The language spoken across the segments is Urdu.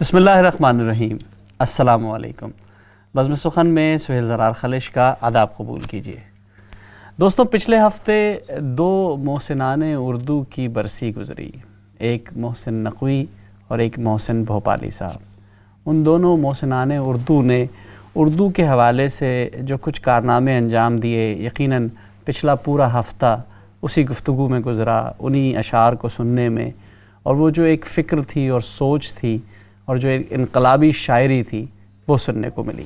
بسم اللہ الرحمن الرحیم۔ السلام علیکم۔ بزم سخن میں سہیل زرار خلش کا آداب قبول کیجیے۔ دوستوں، پچھلے ہفتے دو محسنان اردو کی برسی گزری، ایک محسن نقوی اور ایک محسن بھوپالی صاحب۔ ان دونوں محسنان اردو نے اردو کے حوالے سے جو کچھ کارنامے انجام دیے، یقیناً پچھلا پورا ہفتہ اسی گفتگو میں گزرا، انہی اشعار کو سننے میں، اور وہ جو ایک فکر تھی اور سوچ تھی اور جو ایک انقلابی شاعری تھی وہ سننے کو ملی۔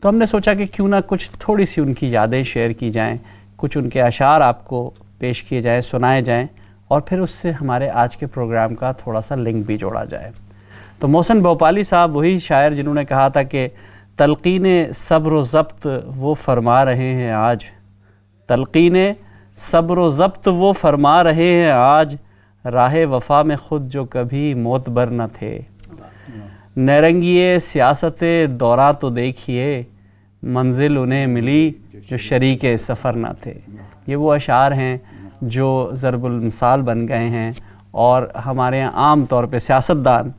تو ہم نے سوچا کہ کیوں نہ کچھ تھوڑی سی ان کی یادیں شیئر کی جائیں، کچھ ان کے اشعار آپ کو پیش کیے جائیں، سنائے جائیں، اور پھر اس سے ہمارے آج کے پروگرام کا تھوڑا سا لنک بھی جوڑا جائے۔ تو محسن بھوپالی صاحب وہی شاعر جنہوں نے کہا تھا کہ تلقین صبر و ضبط وہ فرما رہے ہیں آج، تلقین صبر و ضبط وہ فرما رہے ہیں آج، راہ وفا میں خود جو کبھی معتبر نہ تھے، نیرنگیے سیاست دورہ تو دیکھیے، منزل انہیں ملی جو شریک سفر نہ تھے۔ یہ وہ اشعار ہیں جو ضرب المثال بن گئے ہیں، اور ہمارے یہاں عام طور پہ سیاستدان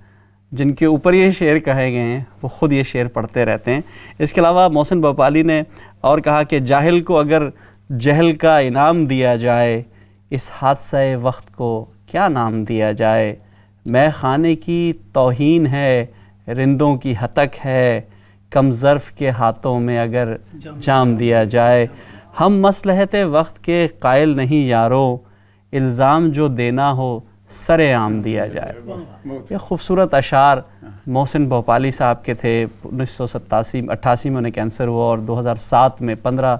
جن کے اوپر یہ شعر کہے گئے ہیں وہ خود یہ شعر پڑھتے رہتے ہیں۔ اس کے علاوہ محسن بھوپالی نے اور کہا کہ جاہل کو اگر جہل کا انعام دیا جائے، اس حادثہ وقت کو کیا نام دیا جائے، میں خانے کی توہین ہے، رندوں کی ہتک ہے، کم ظرف کے ہاتھوں میں اگر جام دیا جائے، ہم مصلحت وقت کے قائل نہیں یارو، الزام جو دینا ہو سر عام دیا جائے۔ یہ خوبصورت اشعار محسن بھوپالی صاحب کے تھے۔ 1988 میں انہیں کینسر ہوا، اور 2007 میں 15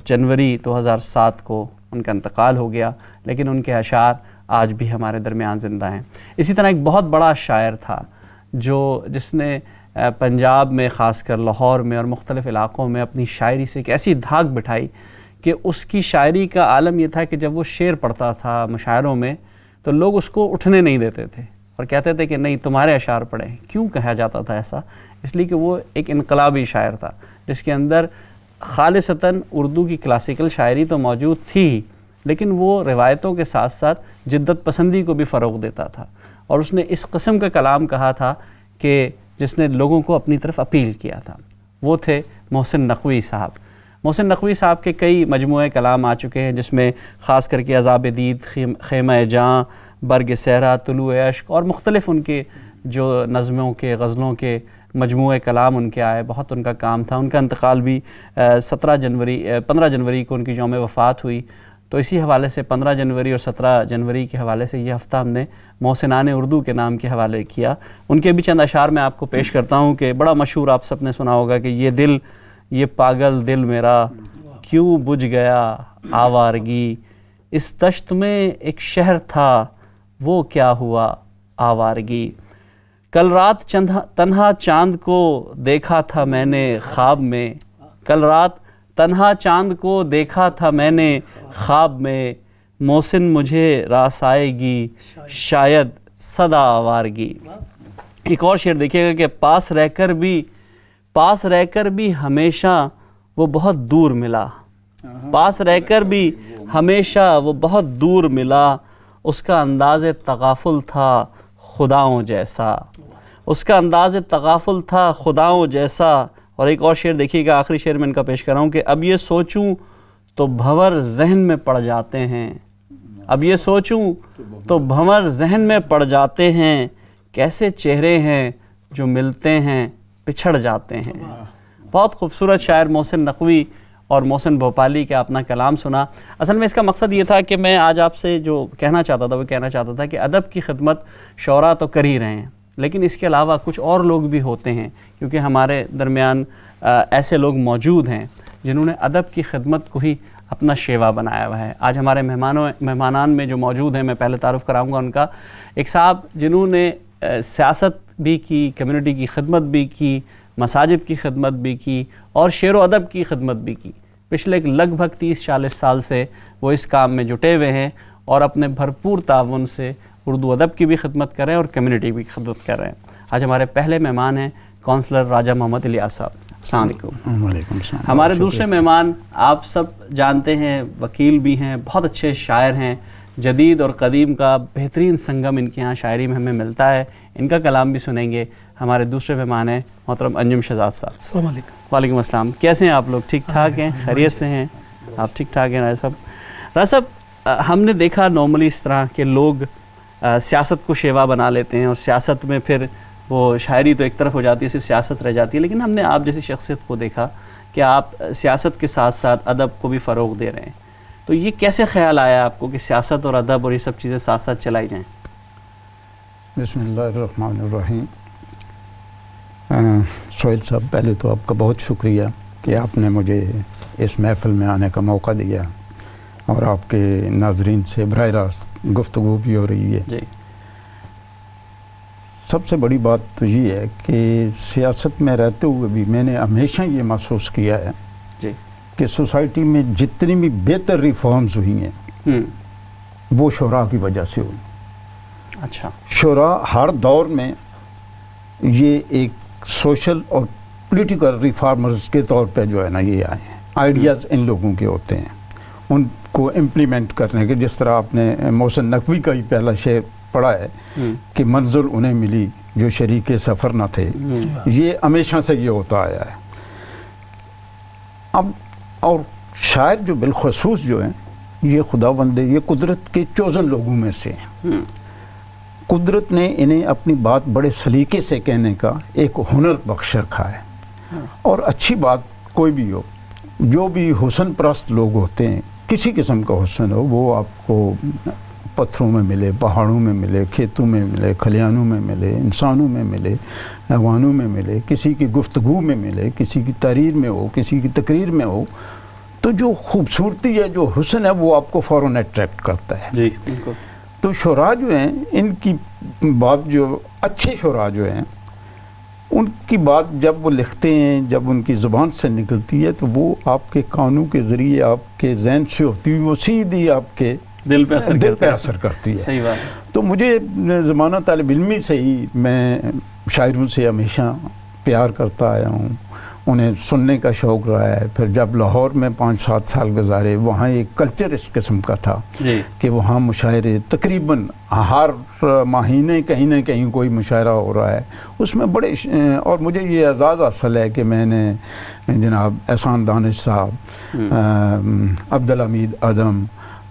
جنوری 2007 کو ان کا انتقال ہو گیا، لیکن ان کے اشعار آج بھی ہمارے درمیان زندہ ہیں۔ اسی طرح ایک بہت بڑا شاعر تھا جس نے پنجاب میں، خاص کر لاہور میں اور مختلف علاقوں میں اپنی شاعری سے ایک ایسی دھاک بٹھائی کہ اس کی شاعری کا عالم یہ تھا کہ جب وہ شعر پڑھتا تھا مشاعروں میں تو لوگ اس کو اٹھنے نہیں دیتے تھے اور کہتے تھے کہ نہیں تمہارے اشعار پڑھیں۔ کیوں کہا جاتا تھا ایسا؟ اس لیے کہ وہ ایک انقلابی شاعر تھا جس کے اندر خالصتاً اردو کی کلاسیکل شاعری تو موجود تھی ہی، لیکن وہ روایتوں کے ساتھ ساتھ جدت پسندی کو بھی فروغ دیتا تھا، اور اس نے اس قسم کا کلام کہا تھا کہ جس نے لوگوں کو اپنی طرف اپیل کیا تھا۔ وہ تھے محسن نقوی صاحب۔ محسن نقوی صاحب کے کئی مجموعے کلام آ چکے ہیں، جس میں خاص کر کے عذاب دید، خیمہ جاں، برگ صحرا، طلوع اشک، اور مختلف ان کے جو نظموں کے، غزلوں کے مجموعے کلام ان کے آئے۔ بہت ان کا کام تھا۔ ان کا انتقال بھی 15 جنوری کو ان کی یوم وفات ہوئی۔ تو اسی حوالے سے 15 جنوری اور 17 جنوری کے حوالے سے یہ ہفتہ ہم نے محسنان اردو کے نام کے حوالے کیا۔ ان کے بھی چند اشعار میں آپ کو پیش کرتا ہوں کہ بڑا مشہور آپ سب نے سنا ہوگا کہ یہ دل، یہ پاگل دل میرا کیوں بجھ گیا آوارگی، اس دشت میں ایک شہر تھا وہ کیا ہوا آوارگی، کل رات تنہا چاند کو دیکھا تھا میں نے خواب میں، کل رات تنہا چاند کو دیکھا تھا میں نے خواب میں، محسن مجھے راس آئے گی شاید صدا آوارگی۔ ایک اور شعر دیکھیے گا کہ پاس رہ کر بھی ہمیشہ وہ بہت دور ملا، پاس رہ کر بھی ہمیشہ وہ بہت دور ملا، اس کا انداز تغافل تھا خداؤں جیسا، اس کا انداز تغافل تھا خداؤں جیسا۔ اور ایک اور شعر دیکھیے گا، آخری شعر میں ان کا پیش کر رہا ہوں کہ اب یہ سوچوں تو بھنور ذہن میں پڑ جاتے ہیں، اب یہ سوچوں تو بھنور ذہن میں پڑ جاتے ہیں، کیسے چہرے ہیں جو ملتے ہیں پچھڑ جاتے ہیں۔ بہت خوبصورت شاعر محسن نقوی اور محسن بھوپالی کا اپنا کلام سنا۔ اصل میں اس کا مقصد یہ تھا کہ میں آج آپ سے جو کہنا چاہتا تھا وہ کہنا چاہتا تھا کہ ادب کی خدمت شعراء تو کر ہی رہے ہیں، لیکن اس کے علاوہ کچھ اور لوگ بھی ہوتے ہیں، کیونکہ ہمارے درمیان ایسے لوگ موجود ہیں جنہوں نے ادب کی خدمت کو ہی اپنا شیوا بنایا ہوا ہے۔ آج ہمارے مہمانان میں جو موجود ہیں، میں پہلے تعارف کراؤں گا ان کا۔ ایک صاحب جنہوں نے سیاست بھی کی، کمیونٹی کی خدمت بھی کی، مساجد کی خدمت بھی کی، اور شعر و ادب کی خدمت بھی کی۔ پچھلے لگ بھگ 30-40 سال سے وہ اس کام میں جٹے ہوئے ہیں، اور اپنے بھرپور تعاون سے اردو ادب کی بھی خدمت کر رہے ہیں اور کمیونٹی کی خدمت کر رہے ہیں۔ آج ہمارے پہلے مہمان ہیں کونسلر راجہ محمد الیاس صاحب۔ السلام علیکم۔ وعلیکم السلام۔ ہمارے دوسرے مہمان آپ سب جانتے ہیں، وکیل بھی ہیں، بہت اچھے شاعر ہیں، جدید اور قدیم کا بہترین سنگم ان کے ہاں شاعری میں ہمیں ملتا ہے۔ ان کا کلام بھی سنیں گے. ہمارے دوسرے مہمان ہیں محترم انجم شہزاد صاحب. السلام علیکم. وعلیکم السلام. کیسے ہیں آپ لوگ؟ ٹھیک ٹھاک ہیں؟ خیریت سے ہیں آپ؟ ٹھیک ٹھاک ہیں راجہ صاحب؟ راجہ صاحب ہم نے دیکھا نارملی اس طرح کے لوگ سیاست کو شیوا بنا لیتے ہیں اور سیاست میں پھر وہ شاعری تو ایک طرف ہو جاتی ہے, صرف سیاست رہ جاتی ہے, لیکن ہم نے آپ جیسی شخصیت کو دیکھا کہ آپ سیاست کے ساتھ ساتھ ادب کو بھی فروغ دے رہے ہیں. تو یہ کیسے خیال آیا آپ کو کہ سیاست اور ادب اور یہ سب چیزیں ساتھ ساتھ چلائی جائیں؟ بسم اللہ الرحمن الرحیم. سہیل صاحب, پہلے تو آپ کا بہت شکریہ کہ آپ نے مجھے اس محفل میں آنے کا موقع دیا اور آپ کے ناظرین سے براہ راست گفتگو بھی ہو رہی ہے. جی. سب سے بڑی بات تو یہ ہے کہ سیاست میں رہتے ہوئے بھی میں نے ہمیشہ یہ محسوس کیا ہے جی کہ سوسائٹی میں جتنی بھی بہتر ریفارمز ہوئی ہیں وہ شورا کی وجہ سے ہوئی. اچھا. شورا ہر دور میں یہ ایک سوشل اور پولیٹیکل ریفارمرز کے طور پہ جو ہے نا یہ آئے ہیں. آئیڈیاز ان لوگوں کے ہوتے ہیں, ان کو امپلیمنٹ کرنے کے, جس طرح آپ نے محسن نقوی کا ہی پہلا شعر پڑھا ہے کہ منزل انہیں ملی جو شریک سفر نہ تھے. یہ ہمیشہ سے یہ ہوتا آیا ہے. اب اور شاعر جو بالخصوص جو ہیں یہ خداوند, یہ قدرت کے چوزن لوگوں میں سے ہیں. قدرت نے انہیں اپنی بات بڑے سلیقے سے کہنے کا ایک ہنر بخش رکھا ہے. اور اچھی بات کوئی بھی ہو, جو بھی حسن پرست لوگ ہوتے ہیں, کسی قسم کا حسن ہو, وہ آپ کو پتھروں میں ملے, پہاڑوں میں ملے, کھیتوں میں ملے, کھلیانوں میں ملے, انسانوں میں ملے, حیوانوں میں ملے, کسی کی گفتگو میں ملے, کسی کی تحریر میں ہو, کسی کی تقریر میں ہو, تو جو خوبصورتی ہے, جو حسن ہے, وہ آپ کو فوراً اٹریکٹ کرتا ہے. جی بالکل. تو شعراء جو ہیں, ان کی بات, جو اچھے شعراء جو ہیں, ان کی بات جب وہ لکھتے ہیں, جب ان کی زبان سے نکلتی ہے, تو وہ آپ کے کانوں کے ذریعے آپ کے ذہن سے ہوتی ہوئی وہ سیدھی آپ کے دل پہ اثر کرتی ہے. صحیح بات. تو مجھے زمانہ طالب علمی سے ہی میں شاعروں سے ہمیشہ پیار کرتا آیا ہوں, انہیں سننے کا شوق رہا ہے. پھر جب لاہور میں 5-7 سال گزارے, وہاں ایک کلچر اس قسم کا تھا کہ وہاں مشاعرے تقریباً ہر مہینے کہیں نہ کہیں کوئی مشاعرہ ہو رہا ہے. اس میں بڑے, اور مجھے یہ اعزاز حاصل ہے کہ میں نے جناب احسان دانش صاحب, عبدالحمید ادم,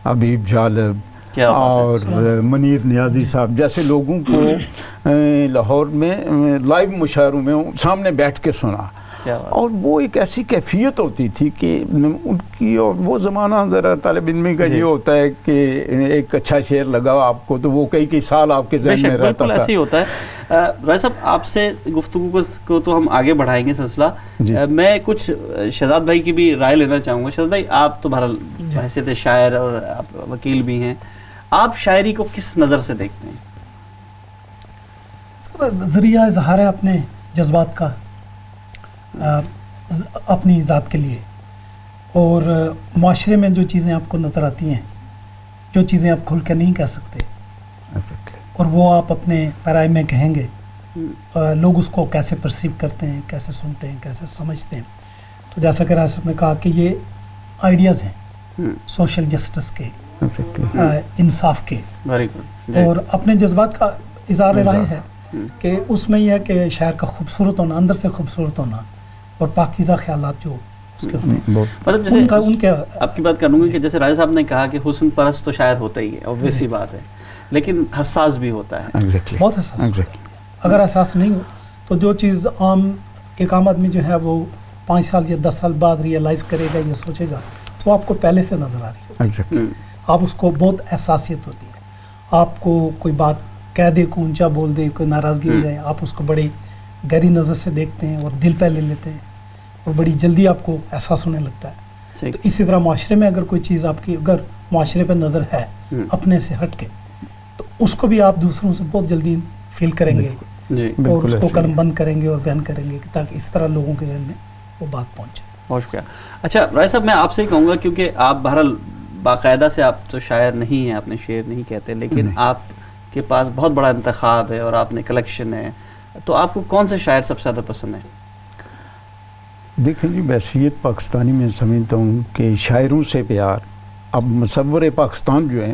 حبیب جالب اور منیر نیازی صاحب جیسے لوگوں کو لاہور میں لائیو مشاعروں میں سامنے بیٹھ کے سنا. اور وہ ایک ایسی کیفیت ہوتی تھی کہ ان کی, اور وہ زمانہ ذرا طالب علمی کا یہ ہوتا ہے کہ ایک اچھا شعر لگا آپ کو تو وہ کئی سال آپ کے ذہن میں رہتا تھا. ایسے ہی ہوتا ہے. راجہ صاحب آپ سے گفتگو کو تو ہم آگے بڑھائیں گے سلسلہ. میں کچھ شہزاد بھائی کی بھی رائے لینا چاہوں گا. شہزاد بھائی, آپ تو بہرحال حیثیت شاعر اور آپ وکیل بھی ہیں, آپ شاعری کو کس نظر سے دیکھتے ہیں؟ ذریعہ اظہار ہے اپنے جذبات کا اپنی ذات کے لیے, اور معاشرے میں جو چیزیں آپ کو نظر آتی ہیں, جو چیزیں آپ کھل کے نہیں کہہ سکتے, اور وہ آپ اپنے پیرائے میں کہیں گے, لوگ اس کو کیسے پرسیو کرتے ہیں, کیسے سنتے ہیں, کیسے سمجھتے ہیں. تو جیسا کہ راجہ صاحب نے کہا کہ یہ آئیڈیاز ہیں سوشل جسٹس کے, انصاف کے, اور اپنے جذبات کا اظہار رائے ہے کہ اس میں یہ ہے کہ شاعر کا خوبصورت ہونا, اندر سے خوبصورت ہونا, اور پاکیزہ خیالات جو اس کے ہوتے ہیں. مطلب جیسے ان کے آپ کی بات کروں گا کہ جیسے راجہ صاحب نے کہا کہ حسن پرست تو شاعر ہوتا ہی ہے, obvious سی بات ہے, لیکن حساس بھی ہوتا ہے. بہت حساس. اگر احساس نہیں ہو تو جو چیز ایک عام آدمی جو ہے وہ 5 سال یا 10 سال بعد ریئلائز کرے گا یا سوچے گا, وہ آپ کو پہلے سے نظر آ رہی ہے. آپ اس کو بہت احساسیت ہوتی ہے. آپ کو کوئی بات کہہ دے, کو اونچا بول دے, کوئی ناراضگی ہو جائے, آپ اس کو بڑی گہری نظر سے دیکھتے ہیں اور دل پہ لے لیتے ہیں, اور بڑی جلدی آپ کو احساس ہونے لگتا ہے. تو اسی طرح معاشرے میں اگر کوئی چیز آپ کی اگر معاشرے پہ نظر ہے اپنے سے ہٹ کے, تو اس کو بھی آپ دوسروں سے بہت جلدی فیل کریں گے, اور اس کو قلم بند کریں گے اور بیان کریں گے, تاکہ اس طرح لوگوں کے ذہن میں وہ بات پہنچے. بہت شکریہ. اچھا راجہ صاحب, میں آپ سے ہی کہوں گا, کیونکہ آپ بہرحال باقاعدہ سے آپ تو شاعر نہیں ہیں, آپ نے شعر نہیں کہتے, لیکن آپ کے پاس بہت بڑا انتخاب ہے اور آپ نے کلیکشن ہے, تو آپ کو کون سے شاعر سب سے زیادہ پسند ہے؟ دیکھیں جی, بحیثیت پاکستانی میں سمجھتا ہوں کہ شاعروں سے پیار, اب مصور پاکستان جو ہیں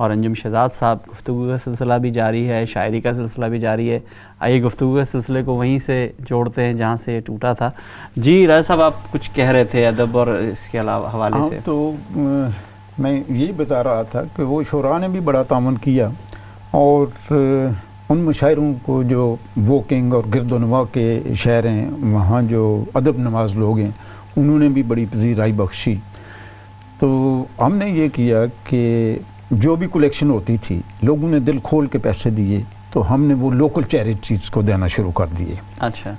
اور انجم شہزاد صاحب، گفتگو کا سلسلہ بھی جاری ہے، شاعری کا سلسلہ بھی جاری ہے. آئیے گفتگو کے سلسلے کو وہیں سے جوڑتے ہیں جہاں سے ٹوٹا تھا. جی راجہ صاحب، آپ کچھ کہہ رہے تھے ادب اور اس کے علاوہ حوالے سے. تو میں یہی بتا رہا تھا کہ وہ شعراء نے بھی بڑا تعاون کیا، اور ان مشاعروں کو جو ووکنگ اور گرد و نواح کے شاعر ہیں، وہاں جو ادب نواز لوگ ہیں، انہوں نے بھی بڑی پذیرائی بخشی. تو ہم نے یہ کیا کہ جو بھی کلیکشن ہوتی تھی، لوگوں نے دل کھول کے پیسے دیے، تو ہم نے وہ لوکل چیریٹیز کو دینا شروع کر دیے. اچھا.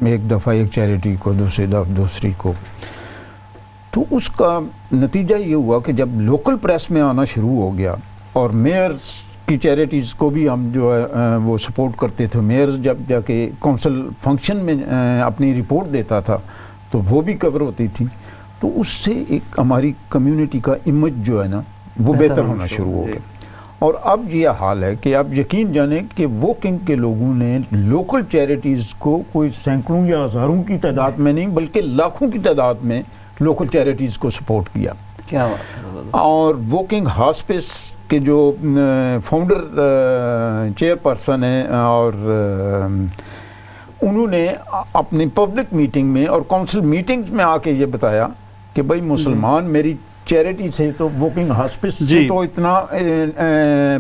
ایک دفعہ ایک چیریٹی کو، دوسری دفعہ دوسری کو. تو اس کا نتیجہ یہ ہوا کہ جب لوکل پریس میں آنا شروع ہو گیا، اور میئرز کی چیریٹیز کو بھی ہم جو ہے وہ سپورٹ کرتے تھے. میئرز جب جا کے کونسل فنکشن میں اپنی رپورٹ دیتا تھا تو وہ بھی کور ہوتی تھی. تو اس سے ایک ہماری کمیونٹی کا امیج جو ہے نا وہ بہتر ہونا شروع ہو گیا. اور اب یہ حال ہے کہ آپ یقین جانیں کہ ووکنگ کے لوگوں نے لوکل چیریٹیز کو کوئی سینکڑوں یا ہزاروں کی تعداد میں نہیں بلکہ لاکھوں کی تعداد میں لوکل چیریٹیز کو سپورٹ کیا. کیا بات. اور ووکنگ ہاسپس کے جو فاؤنڈر چیئر پرسن ہیں، اور انہوں نے اپنی پبلک میٹنگ میں اور کونسل میٹنگز میں آ کے یہ بتایا کہ بھائی مسلمان میری چیریٹی سے تو ووکنگ ہاسپس سے تو اتنا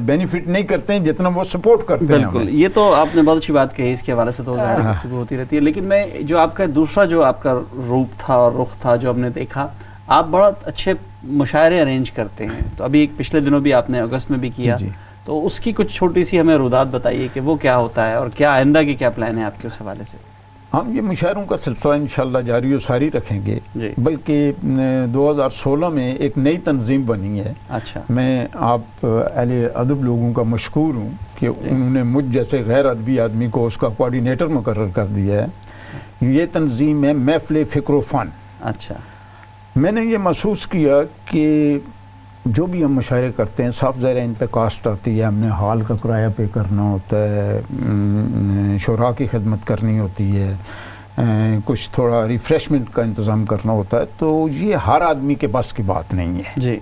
بینیفٹ نہیں کرتے ہیں جتنا وہ سپورٹ کرتے ہیں. بالکل، یہ تو آپ نے بہت اچھی بات کہی. اس کے حوالے سے تو ظاہر گفتگو ہوتی رہتی ہے. لیکن میں جو آپ کا دوسرا جو آپ کا روپ تھا اور رخ تھا جو ہم نے دیکھا، آپ بڑا اچھے مشاعرے ارینج کرتے ہیں. تو ابھی ایک پچھلے دنوں بھی آپ نے اگست میں بھی کیا. تو اس کی کچھ چھوٹی سی ہمیں رودات بتائیے کہ وہ کیا ہوتا ہے اور کیا آئندہ کی کیا پلان ہے آپ کے اس حوالے سے. ہم یہ مشاعروں کا سلسلہ انشاءاللہ جاری و ساری رکھیں گے. بلکہ 2016 میں ایک نئی تنظیم بنی ہے. اچھا. میں آپ اہل ادب لوگوں کا مشکور ہوں کہ انہوں نے مجھ جیسے غیر ادبی آدمی کو اس کا کوارڈینیٹر مقرر کر دیا ہے. یہ تنظیم ہے محفل فکر و فن. اچھا. میں نے یہ محسوس کیا کہ جو بھی ہم مشاعرے کرتے ہیں، صاف ظاہر ان پہ کاسٹ آتی ہے، ہم نے ہال کا کرایہ پے کرنا ہوتا ہے، شعراء کی خدمت کرنی ہوتی ہے، کچھ تھوڑا ریفریشمنٹ کا انتظام کرنا ہوتا ہے. تو یہ ہر آدمی کے بس کی بات نہیں ہے جی،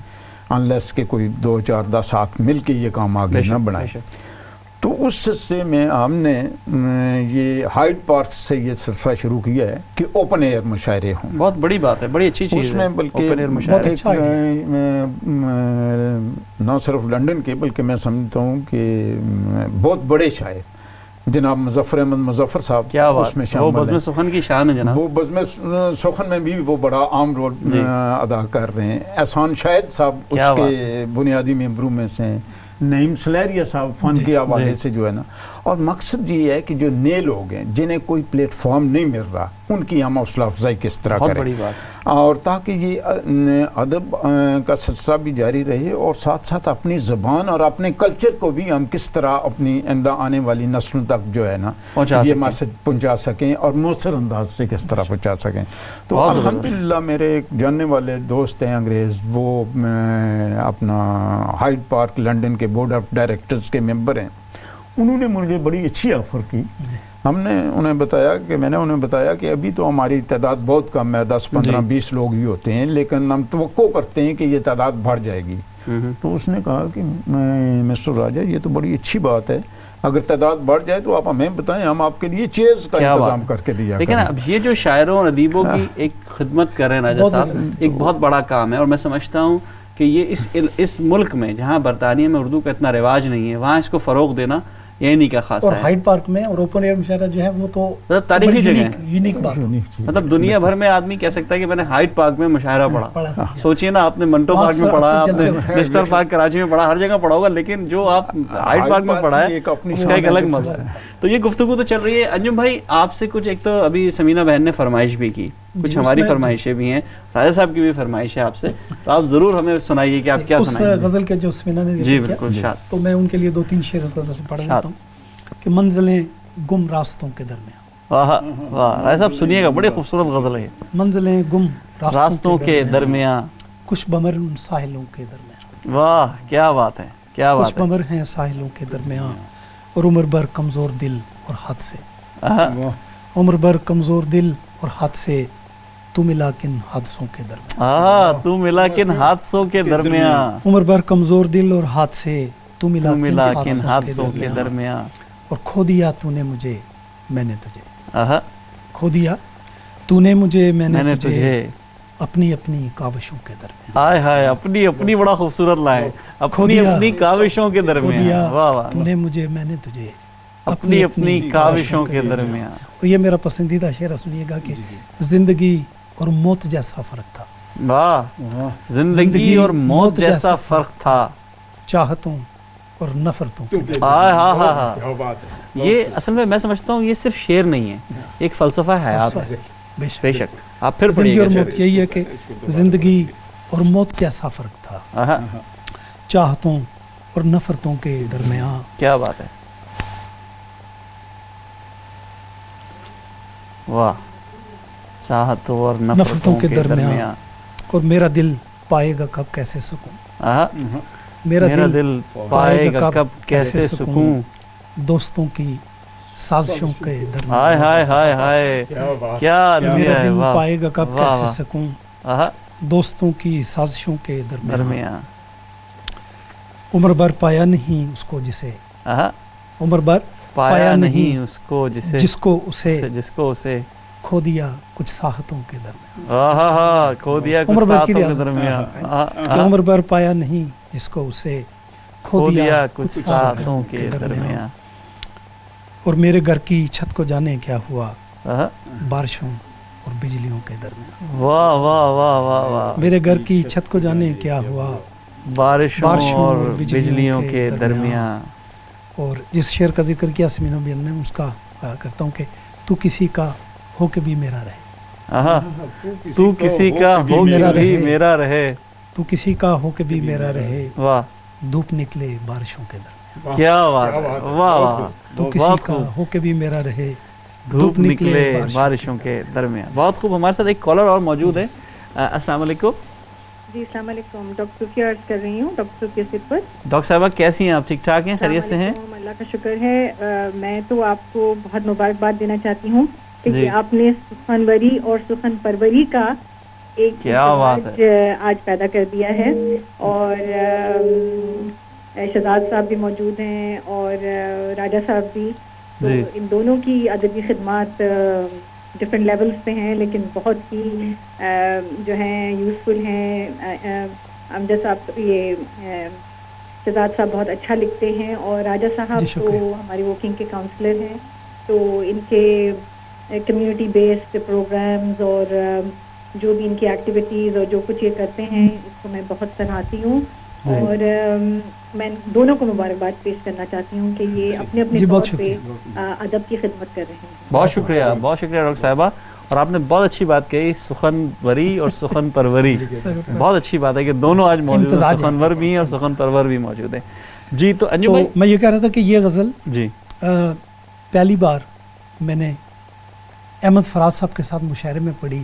انلیس کہ کوئی 2 4 10 ہاتھ مل کے یہ کام آگے نہ بڑھائے. تو اس سلسلے میں ہم نے یہ ہائیڈ پارک سے یہ سلسلہ شروع کیا ہے کہ اوپن ایئر مشاعرے ہوں. بہت بڑی بات ہے، بڑی اچھی چیز ہے. اس میں بلکہ نہ صرف لنڈن کے بلکہ میں سمجھتا ہوں کہ بہت بڑے شاعر جناب مظفر احمد مظفر صاحب کیا اس میں شامل ہیں. وہ بزم سخن کی شان ہے جناب. وہ بزم سخن میں بھی وہ بڑا عام رول ادا کر رہے ہیں. احسان شاہد صاحب اس کے بنیادی ممبروں میں سے ہیں. نعیم سلیریہ صاحب فن کے حوالے سے جو ہے نا. اور مقصد یہ ہے کہ جو نئے لوگ ہیں جنہیں کوئی پلیٹ فارم نہیں مل رہا، ان کی ہم حوصلہ افزائی کس طرح کریں، بڑی بات. اور تاکہ یہ ادب کا سلسلہ بھی جاری رہے، اور ساتھ ساتھ اپنی زبان اور اپنے کلچر کو بھی ہم کس طرح اپنی آنے والی نسلوں تک جو ہے نا یہ میسج پہنچا سکیں اور مؤثر انداز سے کس طرح پہنچا سکیں. تو الحمدللہ میرے ایک جاننے والے دوست ہیں انگریز، وہ اپنا ہائیڈ پارک لنڈن کے بورڈ آف ڈائریکٹرز کے ممبر ہیں. انہوں نے مجھے بڑی اچھی آفر کی. ہم نے انہیں بتایا کہ میں نے انہیں بتایا کہ ابھی تو ہماری تعداد بہت کم ہے، 10 15 20 لوگ ہی ہوتے ہیں، لیکن ہم توقع کرتے ہیں کہ یہ تعداد بڑھ جائے گی. تو اس نے کہا کہ مسٹر راجہ یہ تو بڑی اچھی بات ہے، اگر تعداد بڑھ جائے تو آپ ہمیں بتائیں، ہم آپ کے لیے چیئرز کا انتظام کر کے دیا. لیکن اب یہ جو شاعروں اور ادیبوں کی ایک خدمت کر رہے ہیں راجہ صاحب، ایک بہت بڑا کام ہے. اور میں سمجھتا ہوں کہ یہ اس ملک میں جہاں برطانیہ میں اردو کا اتنا رواج نہیں ہے، وہاں اس کو فروغ دینا یہ نہیں کا خاصا ہے. اور ہائیڈ پارک میں اور اوپن ایئر مشاعرہ جو ہے وہ تو مطلب تاریخی جگہ ہے، یونیک بات. مطلب دنیا بھر میں آدمی کہہ سکتا ہے کہ میں نے ہائیڈ پارک میں مشاعرہ پڑھا. سوچئے نا، آپ نے منٹو پارک میں پڑھا، آپ نے نیشنل پارک کراچی میں پڑھا، ہر جگہ پڑھا ہوگا، لیکن جو آپ ہائیڈ پارک میں پڑھا ہے اس کا ایک الگ مزہ ہے. تو یہ گفتگو تو چل رہی ہے. انجم بھائی آپ سے کچھ، ایک تو ابھی سمینہ بہن نے فرمائش بھی کی، کچھ ہماری فرمائشیں بھی ہیں، راجہ صاحب کی بھی فرمائش ہے آپ سے، تو آپ ضرور ہمیں سنائیے کہ آپ کیا سنائیں گے. اس غزل کے جو سمینہ نے جی بالکل، تو میں ان کے لیے 2 3 شعر اس غزل سے پڑھ دیتا ہوں کہ منزلیں گم راستوں کے درمیان. واہ واہ راجہ صاحب سنیے گا، بڑی خوبصورت غزل ہے. منزلیں گم راستوں کے درمیان، کچھ بمر ساحلوں کے درمیان. واہ کیا بات ہے، کیا بات ہے. کچھ بمر ہیں ساحلوں کے درمیان، اور عمر بھر کمزور دل اور ہاتھ سے، عمر بھر کمزور دل اور ہاتھ سے تو ملا کن حادثوں کے درمیان، تو ملا کن حادثوں کے درمیان، عمر بھر کمزور دل اور ہاتھ سے تو ملا ملا کن کن حادثوں کے درمیان، اور کھو دیا تو نے مجھے میں نے تجھے، آہا کھو دیا تو نے مجھے میں میں نے نے تجھے تجھے، اپنی اپنی کاوشوں کے درمیان، ہائے ہائے اپنی اپنی، بڑا خوبصورت لائن، اپنی دیا، اپنی کاوشوں کے کھو درمیان، دیا واہ واہ، تو نے مجھے میں نے تجھے اپنی اپنی کاوشوں کے درمیان، اور یہ میرا پسندیدہ شعر ہے، سنیے گا کہ زندگی اور موت جیسا فرق تھا، واہ، زندگی اور موت جیسا فرق تھا، چاہتوں اور نفرتوں کے درمیان، ہائے ہاں ہاں ہاں، یہ اصل میں میں سمجھتا ہوں یہ صرف شعر نہیں ہے، ایک فلسفہ حیات ہے، بے شک آپ پھر زندگی پڑھیے اور گا موت، یہی ہے کہ زندگی اور موت کیسا فرق تھا، آہا، چاہتوں اور نفرتوں کے درمیان، کیا بات ہے، واہ، چاہتوں اور نفرتوں کے درمیان، اور میرا دل پائے گا کب کیسے سکون، آہا، میرا دل پائے گا کب کیسے سکون، دوستوں کی سازشوں کے درمیان، ہائے ہائے ہائے ہائے، کیا میرا دنیا ہے، دل واہ پائے گا کب واہ کیسے واہ، سکون، آہا، دوستوں کی سازشوں کے درمیان، درمیان، عمر بھر پایا نہیں اس کو جسے، آہا، عمر بھر پایا نہیں اس کو جسے، جس کو اسے کھو دیا کچھ ساحتوں کے درمیان، آہا ہاں، کھو دیا کچھ عمر بھر کی ساتھوں کے ریاضت، درمیان، کہ عمر بھر پایا نہیں جس کو اسے کھو دیا کچھ ساتھوں کے درمیان، اور میرے گھر کی چھت کو جانے کیا ہوا آہا، بارشوں اور بجلیوں کے درمیان، واہ واہ واہ واہ واہ، میرے گھر کی چھت کو جانے کیا ہوا بارشوں اور بجلیوں کے درمیان، اور جس شعر کا ذکر کیا سمین بیان نے، اس کا کرتا ہوں کہ تو کسی کا ہو کے بھی میرا رہے، آہا، تو کسی کا ہو کے بھی میرا رہے، تو کسی کا ہو کے بھی میرا رہے، واہ، دھوپ نکلے بارشوں کے درمیان، کیا بات ہے، واہ واہ، تو کسی کا ہو کے بھی میرا رہے، دھوپ نکلے بارشوں کے درمیان، بہت خوب۔ ہمارے ساتھ ایک کالر اور موجود ہے، السلام علیکم۔ جی السلام علیکم، ڈاکٹر صوفیہ عرض کر رہی ہوں، ڈاکٹر صوفیہ صفت۔ ڈاکٹر صاحبہ کیسی ہیں آپ؟ ٹھیک ٹھاک ہیں؟ خیریت سے ہیں؟ اللہ کا شکر ہے۔ میں تو آپ کو بہت مبارکباد دینا چاہتی ہوں کہ آپ نے سخنوری اور سخن پروری کا ایک آج پیدا کر دیا ہے، اور شہزاد صاحب بھی موجود ہیں اور راجہ صاحب بھی، تو ان دونوں کی ادبی خدمات ڈفرینٹ لیولز پہ ہیں، لیکن بہت ہی جو ہیں یوزفل ہیں۔ امجد صاحب، یہ شہزاد صاحب بہت اچھا لکھتے ہیں، اور راجہ صاحب تو ہماری ورکنگ کے کاؤنسلر ہیں، تو ان کے کمیونٹی بیسڈ پروگرامز اور جو بھی ان کی ایکٹیویٹیز اور جو کچھ یہ کرتے ہیں، اس کو میں بہت سراہتی ہوں، اور میں دونوں کو مبارکباد پیش کرنا چاہتی ہوں کہ یہ اپنے اپنے طور پہ ادب کی خدمت کر رہے ہیں۔ بہت شکریہ، بہت شکریہ ڈاکٹر صاحبہ، اور آپ نے بہت اچھی بات کہی، سخنوری اور سخن پروری، بہت اچھی بات ہے کہ دونوں آج موجود ہیں، سخنور بھی ہیں اور سخن پرور بھی موجود ہیں۔ جی تو انجم بھائی، میں یہ کہہ رہا تھا کہ یہ غزل جی پہلی بار میں نے احمد فراز صاحب کے ساتھ مشاعرے میں پڑھی،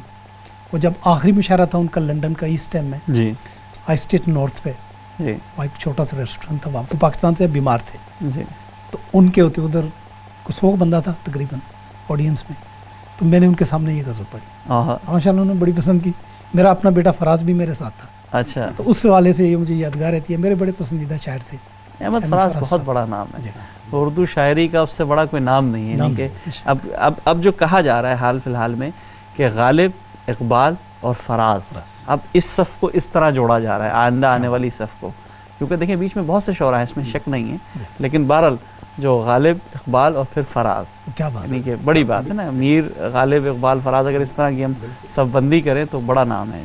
وہ جب آخری مشاعرہ تھا ان کا لنڈن کا ایسٹ اینڈ میں، جی ہائی اسٹریٹ نارتھ پہ، جی وہاں ایک چھوٹا سا ریسٹورینٹ تھا، وہاں تو پاکستان سے بیمار تھے، جی، تو ان کے ہوتے ادھر کچھ 100 بندہ تھا تقریباً آڈینس میں، تو میں نے ان کے سامنے یہ غزل پڑھی، ماشاء اللہ انہوں نے بڑی پسند کی۔ میرا اپنا بیٹا فراز بھی میرے ساتھ تھا، اچھا، تو اس حوالے سے یہ مجھے یادگار رہتی ہے، میرے بڑے پسندیدہ شاعر تھے۔ احمد فراز بہت بڑا نام ہے، اردو شاعری کا اس سے بڑا کوئی نام نہیں ہے، یعنی کہ اب جو کہا جا رہا ہے حال فی الحال میں کہ غالب، اقبال اور فراز، اب اس صف کو اس طرح جوڑا جا رہا ہے آئندہ آنے والی صف کو، کیونکہ دیکھیں بیچ میں بہت سے شعراء ہیں، اس میں شک نہیں ہے، لیکن بہرحال جو غالب، اقبال اور پھر فراز، کیا بات یعنی کہ بڑی بات ہے نا، میر، غالب، اقبال، فراز، اگر اس طرح کی ہم سب بندی کریں تو بڑا نام ہے۔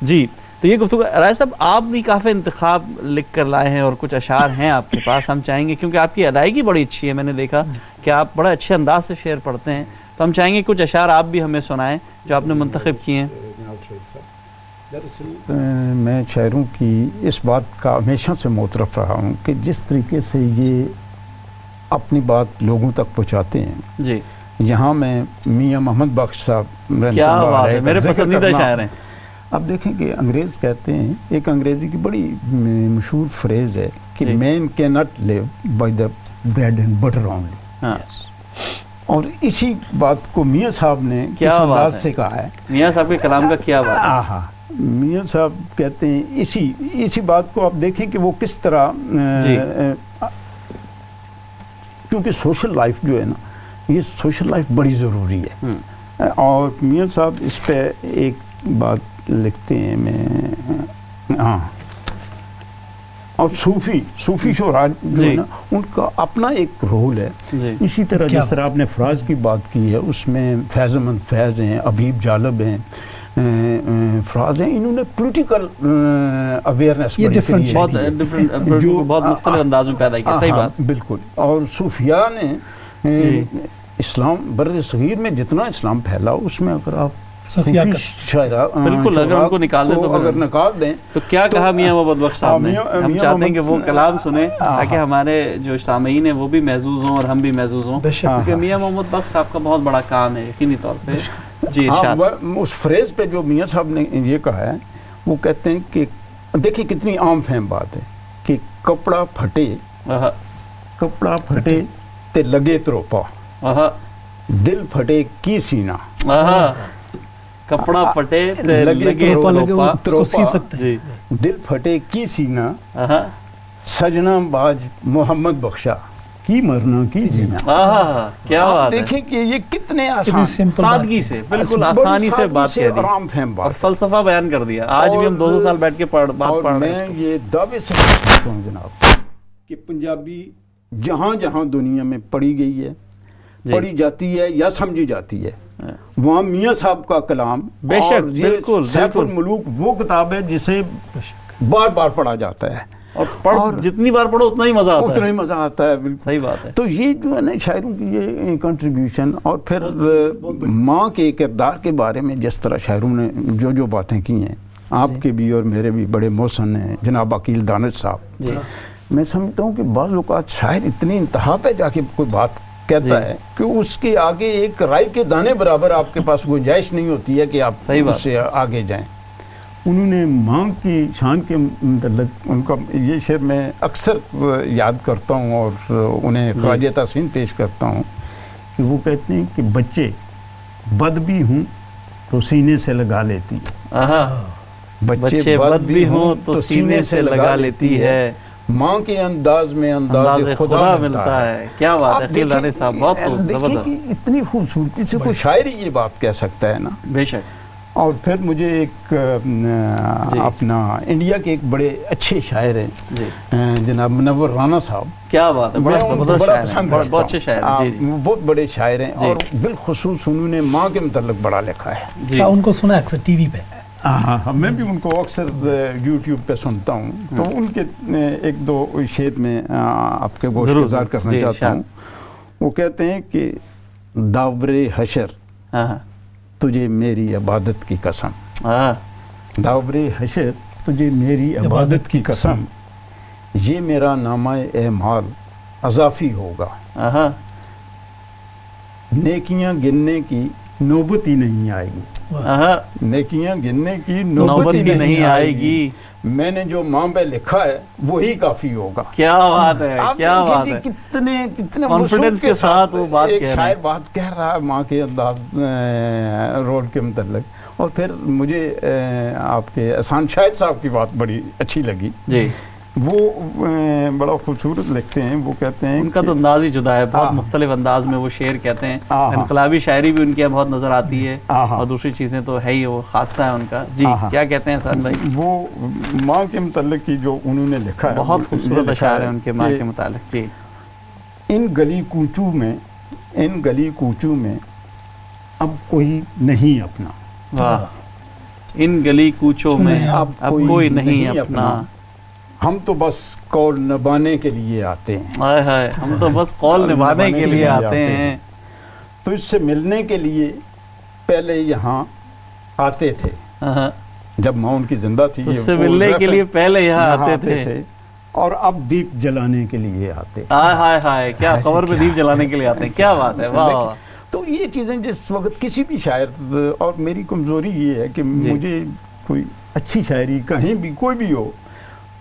جی تو یہ گفتگو، رائے صاحب آپ بھی کافی انتخاب لکھ کر لائے ہیں اور کچھ اشعار ہیں آپ کے پاس، ہم چاہیں گے، کیونکہ آپ کی ادائیگی بڑی اچھی ہے، میں نے دیکھا کہ آپ بڑے اچھے انداز سے شعر پڑھتے ہیں، تو ہم چاہیں گے کچھ اشعار آپ بھی ہمیں سنائیں جو آپ نے منتخب کیے ہیں۔ میں شاعروں کی اس بات کا ہمیشہ سے معترف رہا ہوں کہ جس طریقے سے یہ اپنی بات لوگوں تک پہنچاتے ہیں، جی یہاں میں میاں محمد بخش صاحب کیا بات ہے، میرے پسندیدہ شاعر ہیں۔ اب دیکھیں کہ انگریز کہتے ہیں، ایک انگریزی کی بڑی مشہور فریز ہے کہ مین کی not live by the bread and butter only, اور اسی بات کو میاں صاحب نے کیا کس بات انداز ہے سے کہا ہے. میاں صاحب کے کلام کا کیا بات ہے. ہاں میاں صاحب کہتے ہیں اسی بات کو آپ دیکھیں کہ وہ کس طرح جی. کیونکہ سوشل لائف جو ہے نا یہ سوشل لائف بڑی ضروری ہے. اور میاں صاحب اس پہ ایک بات لکھتے ہیں میں ہاں اور صوفی شعراء جو ہے نا ان کا اپنا ایک رول ہے. اسی طرح جس طرح آپ نے فراز کی بات کی ہے اس میں فیض احمد فیض ہیں, ابیب جالب ہیں, فراز ہیں, انہوں نے پولیٹیکل اویئرنیس بہت مختلف انداز میں پیدا کیا. صحیح بات بالکل. اور صوفیاء نے اسلام بر صغیر میں جتنا اسلام پھیلا اس میں اگر آپ بالکل اگر ان کو نکال دیں تو اگر نکال دیں تو کیا کہا میاں محمد بخش صاحب نے. ہم چاہتے ہیں کہ وہ کلام سنیں تاکہ ہمارے جو سامعین ہیں وہ بھی محظوظ ہوں اور ہم بھی محظوظ ہوں, کیونکہ میاں محمد بخش صاحب کا بہت بڑا کام ہے یقینی طور پہ. جی ارشاد. اس فریز پہ جو میاں صاحب نے یہ کہا ہے وہ کہتے ہیں کہ دیکھیں کتنی عام فہم بات ہے کہ کپڑا پھٹے تے لگے تروپا, دل پھٹے کی سینہ. کپڑا پھٹے تے لگے تروپا, دل پھٹے کی سینہ, سجنا باج محمد بخشا کی مرنا کی جینا. کیا بات ہے. دیکھیں کہ یہ کتنے آسان سادگی سے بالکل آسانی سے بات کہہ دی اور فلسفہ بیان کر دیا. آج بھی ہم 200 سال بیٹھ کے بات پڑھ رہے ہیں. میں یہ دعوے سے کہتا ہوں جناب کہ پنجابی جہاں جہاں دنیا میں پڑھی گئی ہے, پڑھی جاتی ہے یا سمجھی جاتی ہے, وہاں میاں صاحب کا کلام بے شک بالکل سیف الملوک وہ کتاب ہے جسے بار بار پڑھا جاتا ہے اور جتنی بار پڑھو اتنا ہی مزہ آتا ہے. اتنا ہی مزہ آتا ہے. بالکل صحیح بات ہے. تو یہ جو ہے نا شاعروں کی یہ کنٹریبیوشن اور پھر ماں کے کردار کے بارے میں جس طرح شاعروں نے جو باتیں کی ہیں, آپ کے بھی اور میرے بھی بڑے محسن ہیں جناب عقیل دانش صاحب. میں سمجھتا ہوں کہ بعض اوقات شاعر اتنی انتہا پہ جا کے کوئی بات کہتا ہے کہ اس کے آگے ایک رائی کے دانے برابر آپ کے پاس گنجائش نہیں ہوتی ہے کہ آپ اس سے آگے جائیں. انہوں نے ماں کی شان کے متعلق ان کا یہ شعر میں اکثر یاد کرتا ہوں اور انہیں خراج تحسین پیش کرتا ہوں کہ وہ کہتے ہیں کہ بچے بد بھی ہوں تو سینے سے لگا لیتی ہے, بچے بد بھی ہوں تو سینے سے لگا لیتی ہے, ماں کے انداز میں انداز خدا ملتا ہے. کیا بات ہے عقیل دانش صاحب, بہت زبردست. اتنی خوبصورتی سے کوئی شاعر ہی یہ بات کہہ سکتا ہے نا. بے شک. اور پھر مجھے ایک اپنا انڈیا کے ایک بڑے اچھے شاعر ہیں جناب منور رانا صاحب. کیا بات ہے, بڑا زبردست شاعر, بہت اچھے شاعر ہیں, بہت بڑے شاعر ہیں اور بالخصوص انہوں نے ماں کے متعلق بڑا لکھا ہے. ان کو سنا اکثر ٹی وی پہ. ہاں میں بھی ان کو اکثر یوٹیوب پہ سنتا ہوں, تو ان کے ایک دو شعر میں آپ کے گوش گزار کرنا چاہتا ہوں. وہ کہتے ہیں کہ داور حشر تجھے میری عبادت کی قسم, داور حشر تجھے میری عبادت کی قسم, یہ میرا نامہ اعمال اضافی ہوگا, نیکیاں گننے کی نوبت ہی نہیں آئے گی, نیکیاں گننے کی نوبت ہی نہیں آئے گی, میں نے جو ماں پہ لکھا ہے وہی کافی ہوگا. کیا بات ہے, کیا بات ہے. کتنے کانفیڈنس کے ساتھ وہ بات ایک شاعر بات کہہ رہا ہے ماں کے انداز رول کے متعلق. اور پھر مجھے آپ کے احسان شاہد صاحب کی بات بڑی اچھی لگی. جی وہ بڑا خوبصورت لکھتے ہیں. وہ کہتے ہیں ان کا تو انداز ہی جدا ہے, بہت مختلف انداز میں وہ شعر کہتے ہیں. انقلابی شاعری بھی ان کے بہت نظر آتی ہے اور دوسری چیزیں تو ہے ہی, وہ خاصہ ہے ان کا. جی کیا کہتے ہیں احسان بھائی؟ وہ ماں کے متعلق کی جو انہوں نے لکھا ہے بہت خوبصورت اشعار ہیں ان کے ماں کے متعلق. جی ان گلی کوچوں میں اب کوئی نہیں اپنا, واہ, ان گلی کوچوں میں اب کوئی نہیں اپنا, ہم تو بس قول نبھانے کے لیے آتے ہیں, ہائے ہائے, ہم تو بس قول نبھانے کے لیے آتے ہیں, تو اس سے ملنے کے لیے پہلے یہاں آتے تھے. جب ماں ان کی زندہ تھی اس سے ملنے کے لیے پہلے یہاں آتے تھے, اور اب دیپ جلانے کے لیے آتے. ہائے ہائے ہائے, کیا قبر پہ دیپ جلانے کے لیے آتے ہیں, کیا بات ہے, واہ. تو یہ چیزیں جس وقت کسی بھی شاعر, اور میری کمزوری یہ ہے کہ مجھے کوئی اچھی شاعری کہیں بھی کوئی بھی ہو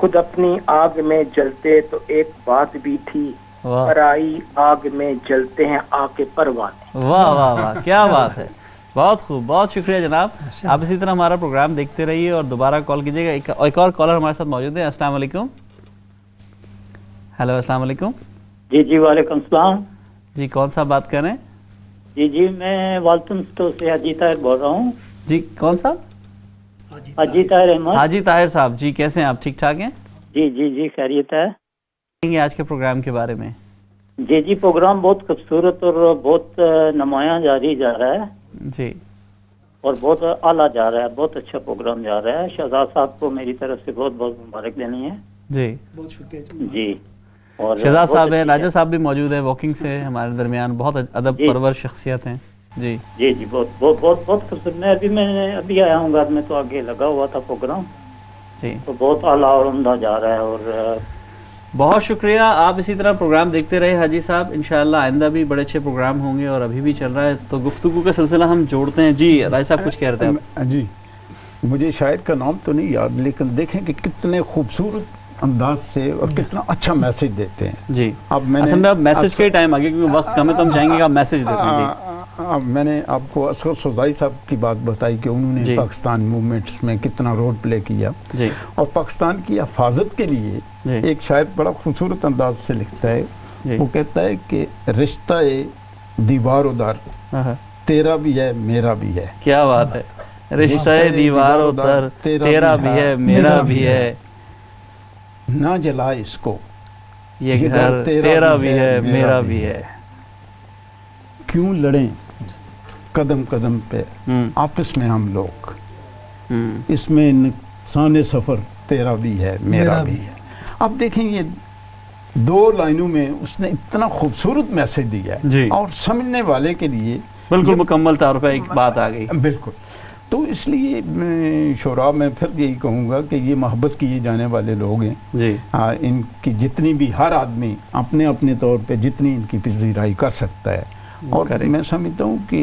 خود اپنی آگ میں جلتے تو ایک بات بھی تھی، پرائی آگ میں جلتے ہیں آگ کے پروانے۔ واہ واہ واہ، کیا بات ہے، بہت خوب، بہت شکریہ جناب۔ آپ اسی طرح ہمارا پروگرام دیکھتے رہیے اور دوبارہ کال کیجیے گا۔ ایک اور کالر ہمارے ساتھ موجود ہے۔ السلام علیکم۔ ہیلو، السلام علیکم۔ جی وعلیکم السلام۔ جی کون سا بات کر رہے ہیں؟ جی میں والتن اسٹور سے حاجی طاہر بول رہا ہوں۔ جی کون سا؟ حاجی طاہر احمد۔ حاجی طاہر صاحب، جی کیسے ہیں آپ؟ ٹھیک ٹھاک ہیں؟ جی خیریت ہے۔ آج کے پروگرام کے بارے میں جی پروگرام بہت خوبصورت اور بہت نمایاں جاری جا رہا ہے جی، اور بہت اعلیٰ جا رہا ہے، بہت اچھا پروگرام جا رہا ہے۔ شہزاد صاحب کو میری طرف سے بہت بہت مبارک دینی ہے۔ جی بہت شکریہ جی، اور شہزاد صاحب ہیں، راجہ صاحب بھی موجود ہیں واکنگ سے ہمارے درمیان، بہت ادب پرور شخصیت ہیں۔ جی بہت خوبصورت۔ میں ابھی آیا ہوں گھر میں، تو آگے لگا ہوا تھا پروگرام، جی تو بہت اعلیٰ اور عمدہ جا رہا ہے۔ اور بہت شکریہ، آپ اسی طرح پروگرام دیکھتے رہے حاجی صاحب، انشاءاللہ آئندہ بھی بڑے اچھے پروگرام ہوں گے، اور ابھی بھی چل رہا ہے تو گفتگو کا سلسلہ ہم جوڑتے ہیں۔ جی راجہ صاحب کچھ کہہ رہے تھے؟ جی مجھے شاعر کا نام تو نہیں یاد، لیکن دیکھیں کہ کتنے خوبصورت انداز سے اور کتنا اچھا میسج دیتے ہیں۔ جی اب میں اصل میں اب میسج کے ٹائم آگے، کیونکہ وقت کم ہے تو ہم چاہیں گے کہ آپ میسج دیتے ہیں۔ جی اب میں نے آپ کو اصغر سوزائی صاحب کی بات بتائی کہ انہوں نے پاکستان موومنٹس میں کتنا رول پلے کیا، اور پاکستان کی حفاظت کے لیے ایک شاعر بڑا خوبصورت انداز سے لکھتا ہے، وہ کہتا ہے کہ رشتہ دیوار و در تیرا بھی ہے میرا بھی ہے۔ کیا بات ہے، رشتہ دیوار و در تیرا بھی ہے میرا بھی ہے، نہ جلا اس کو یہ گھر تیرا بھی ہے میرا بھی ہے، کیوں لڑیں قدم قدم پہ آپس میں ہم لوگ، اس میں نقصان سفر تیرا بھی ہے میرا بھی ہے۔ اب دیکھیں یہ دو لائنوں میں اس نے اتنا خوبصورت میسج دیا ہے، اور سمجھنے والے کے لیے بالکل مکمل طور پہ ایک بات آ گئی۔ بالکل، تو اس لیے شعراء میں پھر یہی کہوں گا کہ یہ محبت کیے جانے والے لوگ ہیں، ان کی جتنی بھی ہر آدمی اپنے اپنے طور پہ جتنی ان کی پذیرائی کر سکتا ہے، اور میں سمجھتا ہوں کہ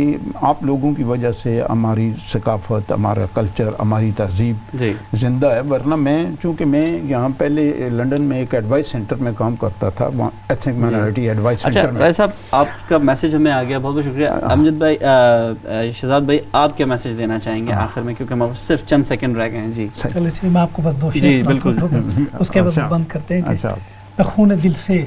آپ لوگوں کی وجہ سے ہماری ثقافت، ہمارا کلچر، ہماری تہذیب زندہ ہے۔ ورنہ چونکہ میں یہاں پہلے لنڈن میں ایک ایڈوائس سینٹر میں کام کرتا تھا، ایتھنک مائنورٹی ایڈوائس سینٹر میں۔ اچھا صاحب، آپ کا میسج ہمیں آ گیا، بہت بہت شکریہ۔ امجد بھائی، شہزاد بھائی، آپ کیا میسج دینا چاہیں گے آخر میں، کیونکہ ہم صرف چند سیکنڈ رہ گئے ہیں؟ جی چلیے میں آپ کو بس دو جی بالکل، اس کے بعد بند کرتے ہیں کہ میں خون دل سے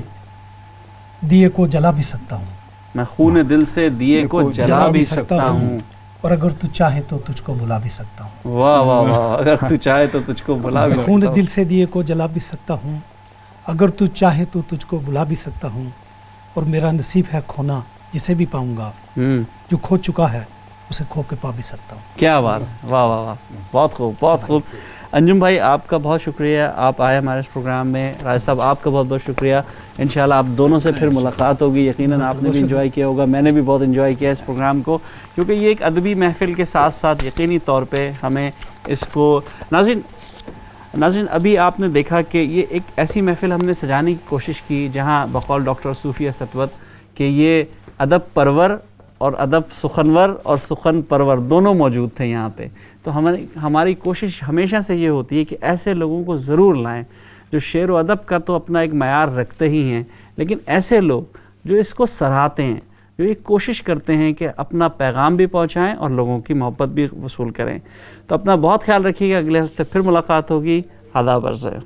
دیے کو جلا بھی سکتا ہوں، میں خون دل سے دیے کو جلا بھی سکتا ہوں، اور اگر تو چاہے تو تجھ کو بلا بھی سکتا ہوں۔ واہ واہ واہ، اگر تو چاہے تو تجھ کو بلا بھی سکتا ہوں، خون دل سے دیے کو جلا بھی سکتا ہوں، اگر تو چاہے تو تجھ کو بلا بھی سکتا ہوں، اور میرا نصیب ہے کھونا جسے بھی پاؤں گا، جو کھو چکا ہے اسے کھو کے پا بھی سکتا ہوں۔ کیا بات، واہ واہ واہ، بہت خوب بہت خوب۔ انجم بھائی آپ کا بہت شکریہ، آپ آئے ہمارے اس پروگرام میں۔ راجہ صاحب آپ کا بہت بہت شکریہ، انشاءاللہ آپ دونوں سے پھر ملاقات ہوگی، یقیناً آپ نے بھی انجوائے کیا ہوگا، میں نے بھی بہت انجوائے کیا اس پروگرام کو، کیونکہ یہ ایک ادبی محفل کے ساتھ ساتھ یقینی طور پہ ہمیں اس کو ناظرین ابھی آپ نے دیکھا کہ یہ ایک ایسی محفل ہم نے سجانے کی کوشش کی جہاں بقول ڈاکٹر صوفیہ ستوت کہ یہ ادب پرور اور ادب سخنور اور سخن پرور دونوں موجود تھے یہاں پہ۔ تو ہماری کوشش ہمیشہ سے یہ ہوتی ہے کہ ایسے لوگوں کو ضرور لائیں جو شعر و ادب کا تو اپنا ایک معیار رکھتے ہی ہیں، لیکن ایسے لوگ جو اس کو سراہتے ہیں، جو یہ کوشش کرتے ہیں کہ اپنا پیغام بھی پہنچائیں اور لوگوں کی محبت بھی وصول کریں۔ تو اپنا بہت خیال رکھیے گا، اگلے ہفتے پھر ملاقات ہوگی۔ آداب عرض ہے۔